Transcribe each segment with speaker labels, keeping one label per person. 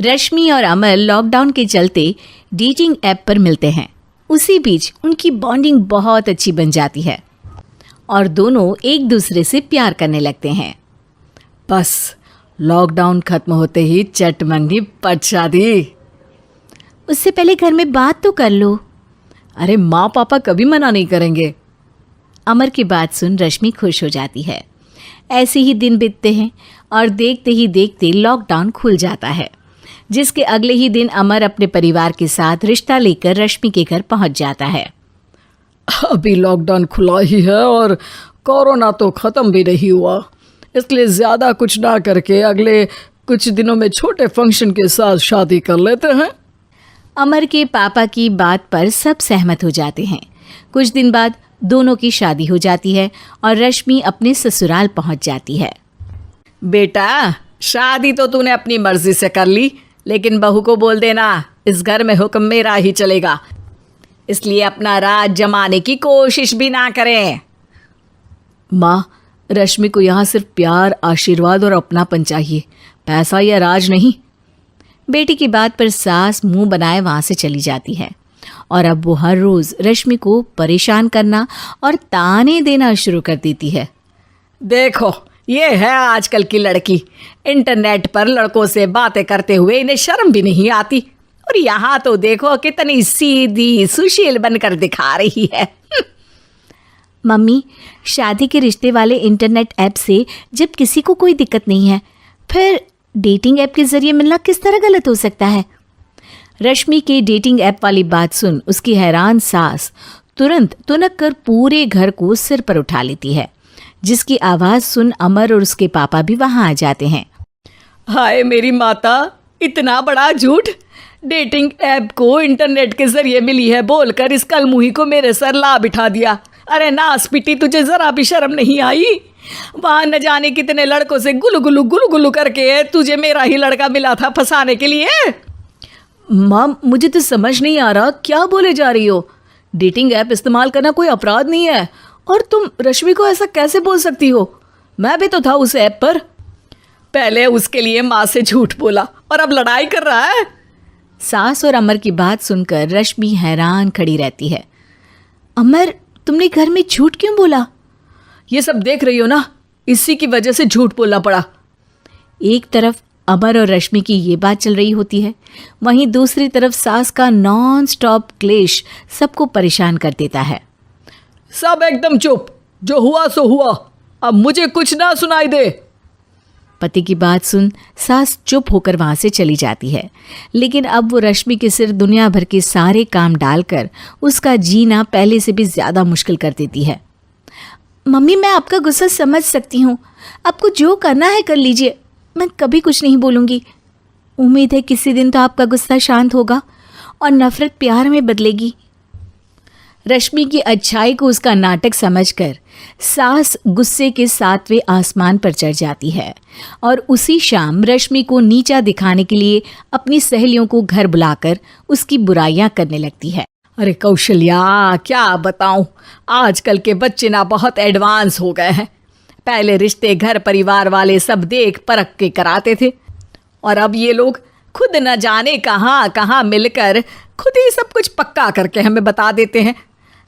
Speaker 1: रश्मि और अमर लॉकडाउन के चलते डेटिंग ऐप पर मिलते हैं। उसी बीच उनकी बॉन्डिंग बहुत अच्छी बन जाती है और दोनों एक दूसरे से प्यार करने लगते हैं।
Speaker 2: बस लॉकडाउन खत्म होते ही चट मंगी पट शादी।
Speaker 1: उससे पहले घर में बात तो कर लो।
Speaker 2: अरे माँ पापा कभी मना नहीं करेंगे।
Speaker 1: अमर की बात सुन रश्मि खुश हो जाती है। ऐसे ही दिन बीतते हैं और देखते ही देखते लॉकडाउन खुल जाता है, जिसके अगले ही दिन अमर अपने परिवार के साथ रिश्ता लेकर रश्मि के घर पहुंच जाता है।
Speaker 2: अभी लॉकडाउन खुला ही है और कोरोना तो ख़त्म भी नहीं हुआ, इसलिए ज़्यादा कुछ ना करके अगले कुछ दिनों में छोटे फंक्शन के साथ शादी कर लेते हैं।
Speaker 1: अमर के पापा की बात पर सब सहमत हो जाते हैं। कुछ दिन बाद दोनों की शादी हो जाती है और रश्मि अपने ससुराल पहुंच जाती है।
Speaker 2: बेटा, शादी तो तूने अपनी मर्जी से कर ली, लेकिन बहू को बोल देना इस घर में हुक्म मेरा ही चलेगा, इसलिए अपना राज जमाने की कोशिश भी ना करें।
Speaker 1: माँ, रश्मि को यहाँ सिर्फ प्यार, आशीर्वाद और अपनापन चाहिए, पैसा या राज नहीं। बेटी की बात पर सास मुंह बनाए वहाँ से चली जाती है और अब वो हर रोज़ रश्मि को परेशान करना और ताने देना शुरू कर देती है।
Speaker 2: देखो, ये है आजकल की लड़की, इंटरनेट पर लड़कों से बातें करते हुए इन्हें शर्म भी नहीं आती, और यहाँ तो देखो कितनी सीधी सुशील बनकर दिखा रही है।
Speaker 1: मम्मी, शादी के रिश्ते वाले इंटरनेट ऐप से जब किसी को कोई दिक्कत नहीं है, फिर डेटिंग ऐप के जरिए मिलना किस तरह गलत हो सकता है? रश्मि के डेटिंग ऐप वाली बात सुन उसकी हैरान सास तुरंत तुनक कर पूरे घर को सिर पर उठा लेती है, जिसकी आवाज़ सुन अमर और उसके पापा भी वहाँ आ जाते हैं।
Speaker 2: हाय मेरी माता, इतना बड़ा झूठ! डेटिंग ऐप को इंटरनेट के जरिए मिली है बोलकर इस कलमुही को मेरे सर ला बिठा दिया। अरे नास पिटी, तुझे जरा भी शर्म नहीं आई? वहाँ न जाने कितने लड़कों से गुलू गुलू करके तुझे मेरा ही लड़का मिला था फंसाने के लिए।
Speaker 1: माँ, मुझे तो समझ नहीं आ रहा क्या बोले जा रही हो। डेटिंग ऐप इस्तेमाल करना कोई अपराध नहीं है, और तुम रश्मि को ऐसा कैसे बोल सकती हो? मैं भी तो था उस ऐप पर।
Speaker 2: पहले उसके लिए माँ से झूठ बोला और अब लड़ाई कर रहा है।
Speaker 1: सास और अमर की बात सुनकर रश्मि हैरान खड़ी रहती है। अमर, तुमने घर में झूठ क्यों बोला?
Speaker 2: ये सब देख रही हो ना, इसी की वजह से झूठ बोलना पड़ा।
Speaker 1: एक तरफ अमर और रश्मि की ये बात चल रही होती है, वहीं दूसरी तरफ सास का नॉन स्टॉप क्लेश सबको परेशान कर देता है।
Speaker 2: सब एकदम चुप, जो हुआ सो हुआ, अब मुझे कुछ ना सुनाई दे।
Speaker 1: पति की बात सुन सास चुप होकर वहाँ से चली जाती है, लेकिन अब वो रश्मि के सिर दुनिया भर के सारे काम डालकर उसका जीना पहले से भी ज़्यादा मुश्किल कर देती है। मम्मी, मैं आपका गुस्सा समझ सकती हूँ, आपको जो करना है कर लीजिए, मैं कभी कुछ नहीं बोलूँगी। उम्मीद है किसी दिन तो आपका गुस्सा शांत होगा और नफ़रत प्यार में बदलेगी। रश्मि की अच्छाई को उसका नाटक समझकर सास गुस्से के 7वें आसमान पर चढ़ जाती है और उसी शाम रश्मि को नीचा दिखाने के लिए अपनी सहेलियों को घर बुलाकर उसकी बुराइयां करने लगती है।
Speaker 2: अरे कौशल्या, क्या बताऊं, आजकल के बच्चे ना बहुत एडवांस हो गए हैं। पहले रिश्ते घर परिवार वाले सब देख परख के कराते थे, और अब ये लोग खुद न जाने कहाँ कहाँ मिलकर खुद ही सब कुछ पक्का करके हमें बता देते हैं।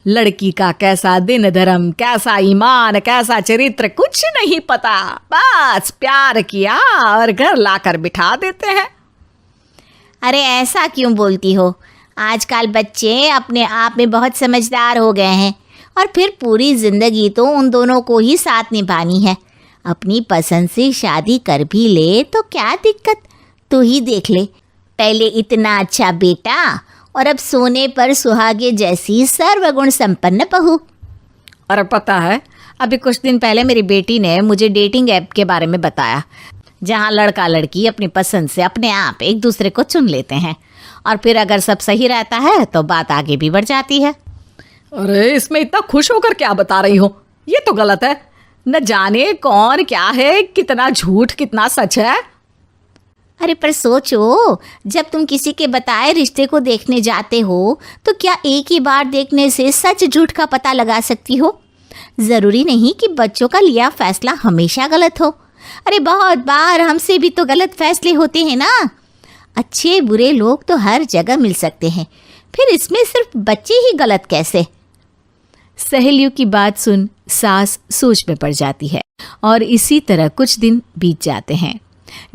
Speaker 2: लड़की का कैसा दिन धर्म, कैसा ईमान, कैसा चरित्र कुछ नहीं पता, बस प्यार किया और घर लाकर बिठा देते हैं।
Speaker 3: अरे ऐसा क्यों बोलती हो? आजकल बच्चे अपने आप में बहुत समझदार हो गए हैं, और फिर पूरी ज़िंदगी तो उन दोनों को ही साथ निभानी है। अपनी पसंद से शादी कर भी ले तो क्या दिक्कत, तू ही देख ले, पहले इतना अच्छा बेटा और अब सोने पर सुहागे जैसी सर्वगुण संपन्न बहू।
Speaker 1: और पता है, अभी कुछ दिन पहले मेरी बेटी ने मुझे डेटिंग ऐप के बारे में बताया, जहाँ लड़का लड़की अपनी पसंद से अपने आप एक दूसरे को चुन लेते हैं, और फिर अगर सब सही रहता है तो बात आगे भी बढ़ जाती है।
Speaker 2: अरे इसमें इतना खुश होकर क्या बता रही हो? ये तो गलत है। न जाने कौन क्या है, कितना झूठ कितना सच है।
Speaker 3: अरे पर सोचो, जब तुम किसी के बताए रिश्ते को देखने जाते हो तो क्या एक ही बार देखने से सच झूठ का पता लगा सकती हो? ज़रूरी नहीं कि बच्चों का लिया फैसला हमेशा गलत हो। अरे बहुत बार हमसे भी तो गलत फैसले होते हैं ना। अच्छे बुरे लोग तो हर जगह मिल सकते हैं, फिर इसमें सिर्फ बच्चे ही गलत कैसे?
Speaker 1: सहेलियों की बात सुन सास सोच में पड़ जाती है और इसी तरह कुछ दिन बीत जाते हैं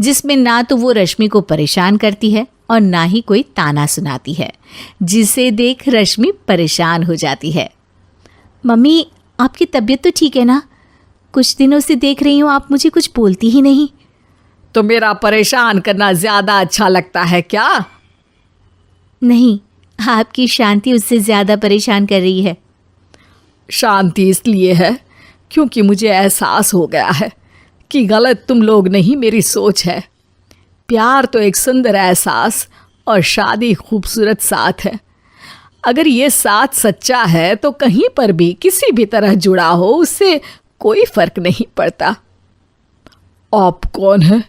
Speaker 1: जिसमें ना तो वो रश्मि को परेशान करती है और ना ही कोई ताना सुनाती है, जिसे देख रश्मि परेशान हो जाती है। मम्मी, आपकी तबीयत तो ठीक है ना? कुछ दिनों से देख रही हूँ आप मुझे कुछ बोलती ही नहीं।
Speaker 2: तो मेरा परेशान करना ज्यादा अच्छा लगता है क्या?
Speaker 1: नहीं, आपकी शांति उससे ज्यादा परेशान कर रही है।
Speaker 2: शांति इसलिए है क्योंकि मुझे एहसास हो गया है कि गलत तुम लोग नहीं, मेरी सोच है। प्यार तो एक सुंदर एहसास और शादी खूबसूरत साथ है। अगर ये साथ सच्चा है तो कहीं पर भी किसी भी तरह जुड़ा हो उससे कोई फर्क नहीं पड़ता। आप कौन है?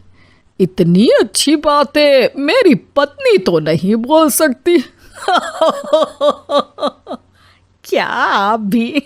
Speaker 2: इतनी अच्छी बातें मेरी पत्नी तो नहीं बोल सकती।
Speaker 1: क्या आप भी?